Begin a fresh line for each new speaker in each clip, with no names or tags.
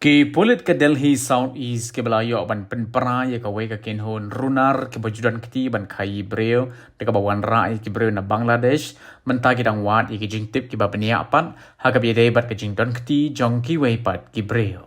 Ki polit ke Delhi South East ke belayo ban penpera ya ka wei ka kenhon runar ke bajudan keti ban khai breu de ka bawan rai ki breu na Bangladesh menta ki dang wat ki jingtip ki ba benia pat ha ka bi dei bat ka jingdon keti jong ki wei pat ki breu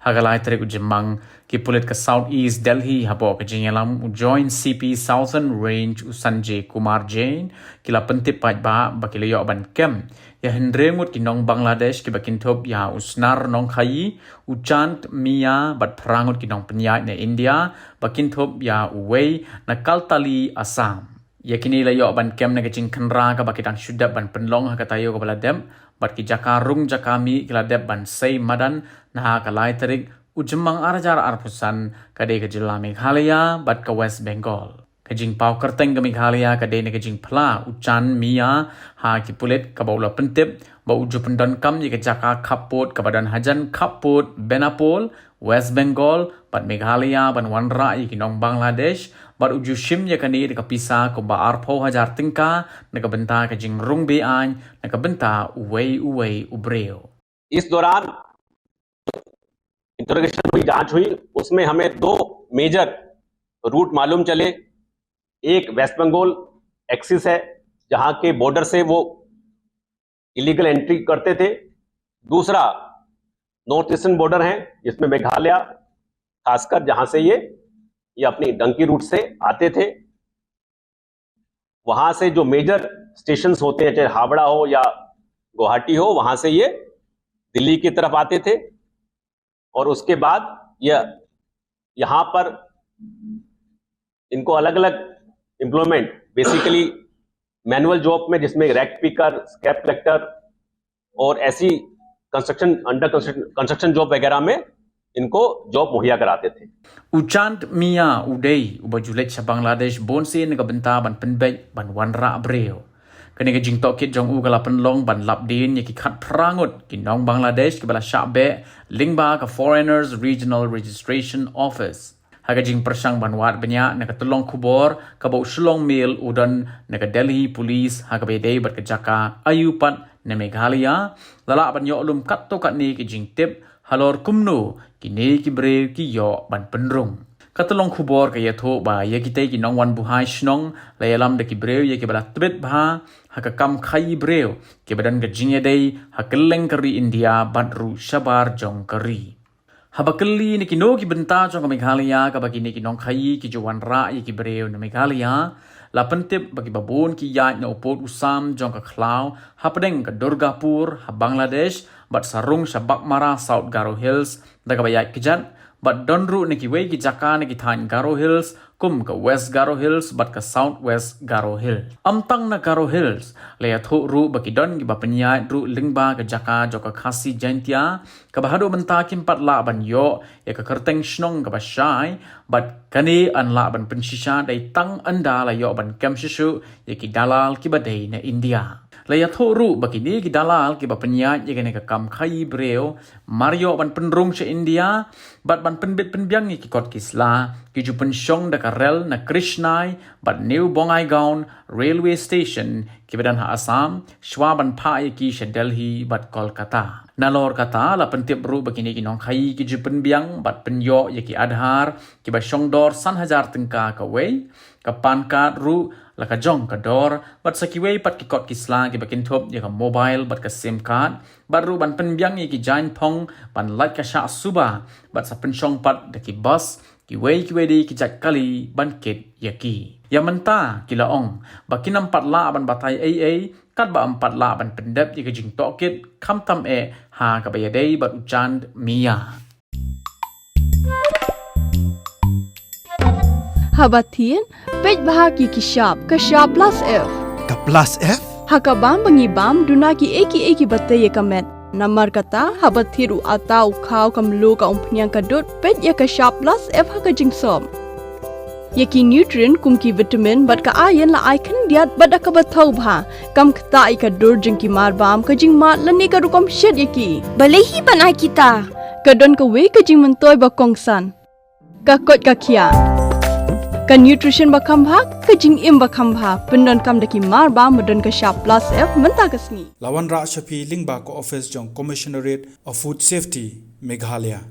ha ka lai trek ujemang ki polit ka South East Delhi ha bo ka jingalam join CP Southern Range Sanjay Kumar Jain ki la pentip pat ba ki leyo ban kem ya hendrengut ki nong Bangladesh ki bakin top ya usnar nong khai uchant mia bat prangut ki nong penyai na India bakin top ya uwei na Kaltali Assam ya kini layo ban kem na kacing kenra ka bakitang syudap ban penlong ha katayo ka baladem bat ki jakarung jakami ki ladep ban sei madan na ha kalai terik ujemang arajar arpusan kade ka jilla Meghalaya bat ka West Bengal kajing pau kerteng ke Meghalaya ka dei kajing pla ucan mia ha ki pulit ka baula pentip ba uju pendon kam ye ka jaka kaput ka badan hajan kaput Benapol West Bengal bat Meghalaya ban wanra ye ki nong Bangladesh bat uju shim ye ka ni ka pisa ko ba arpo hajar tingka na ka benta kajing rung be an na ka benta uwei ubreo
इस दौरान इंटरोगेशन हुई, जांच हुई, उसमें हमें दो major root मालूम चले। एक वेस्ट बंगाल एक्सिस है जहां के बॉर्डर से वो इलीगल एंट्री करते थे, दूसरा नॉर्थ ईस्टर्न बॉर्डर है जिसमें मेघालय खासकर जहां से ये अपनी डंकी रूट से आते थे। वहां से जो मेजर स्टेशंस होते हैं चाहे हावड़ा हो या गुवाहाटी हो, वहां से ये दिल्ली की तरफ आते थे और उसके बाद यहाँ पर इनको अलग अलग एम्प्लॉयमेंट बेसिकली मैनुअल जॉब में जिसमें रैक पिकर, स्क्रैप कलेक्टर और ऐसी कंस्ट्रक्शन जॉब वगैरह में इनको जॉब मुहैया कराते थे।
Uchant mia udei ubajulet sa Bangladesh bonsi nga benta ban penbej ban wanra breo kani ka jing tokit jong u kala penlong ban lapdin ye ki khat prangut ki nong Bangladesh ki bala shabe lingba ka Foreigners Regional Registration Office haga jing persang ban wat benya na ka tulong kubor ka bau shlong mil udan na ka Delhi Police haga be dei bat ka jaka ayupat na Meghalaya lala ban yo lum kat to kat ni ki jing tip halor kumno ki ne ki bre ki yo ban penrung katulong kubor ka yatho ba ye ki te ki nong wan buhai shnong la yalam de ki breu ye ki bala tbet bha ha ka kam khai breu ki badan ka jingye dei ha keleng kari India badru shabar jong kari ha bakelli ni ki no ki benta jong ka Meghalaya ka bagi ni ki nong khai ki jowan ra ye ki breu na Meghalaya la pentip bagi babon ki ya na upot usam jong ka khlau ha pedeng ka Durgapur ha Bangladesh bat sarung shabak mara South Garo Hills da ka bayat kijat but donru neki wei ki jaka neki thain Garo Hills kum ka West Garo Hills but ka South West Garo Hill amtang na Garo Hills le atho ru baki don ki bapenya ru lingba ka jaka joka khasi jaintia ka bahado menta kim pat la ban yo ya ka kerteng shnong ka bashai but kani an la ban penshisha dai tang anda la yo ban kem shishu ya ki dalal ki badai na India Laya thoru bakini ki dalal ki bapenya ye kene ka kam khai breo Mario ban penrung se India bat ban penbit penbyang ki kot kisla ki ju pensyong da karel na Krishnai bat New Bongaigaon railway station ki badan ha Assam shwa ban pha ye ki se Delhi bat Kolkata nalor kata la pentip ru bakini ki nong khai ki ju penbyang bat penyo ye ki adhar ki ba syong dor san hajar tengka ka wei ka pan card ru la ka jong ka dor bat sakiwei pat ki kot kisla ki bakin thop ye ka mobile bat ka sim card bat ru ban penbyang ye ki jain phong ban lat ka sha suba bat sa pensyong pat de ki bus ki wei di ki jat kali ban kit ye ki ya menta ki laong bakin empat la ban batai AA kat ba empat la ban pendep ye ka jing tokit kham tam e ha ka bayadei bat ucan mia
Habatin, pej bahagi kishab plus F.
Ka plus F?
Hakabam bangibam duna ki eki batay kamet. Namar kata habathiru atau khau kamlu ka umpnyang kadut pej ya kishab plus F haka jingsom. Yaki nutrient kum ki vitamin bat ka ayan la icon diat bat ka bathau bha kam kta ka dur jingki marbam ka jingma lani ka rukom shed yaki.
Balehi banai kita.
Kadon ka we ka jing mentoy ba kongsan. Ka kot ka kia. Ka nutrition bakam bhag ka jing im bakam bha pendon kam daki mar ba modon ka sharp plus F menta kasni
Lawan Ra Shafi Lingba ko office jong Commissionerate of Food Safety Meghalaya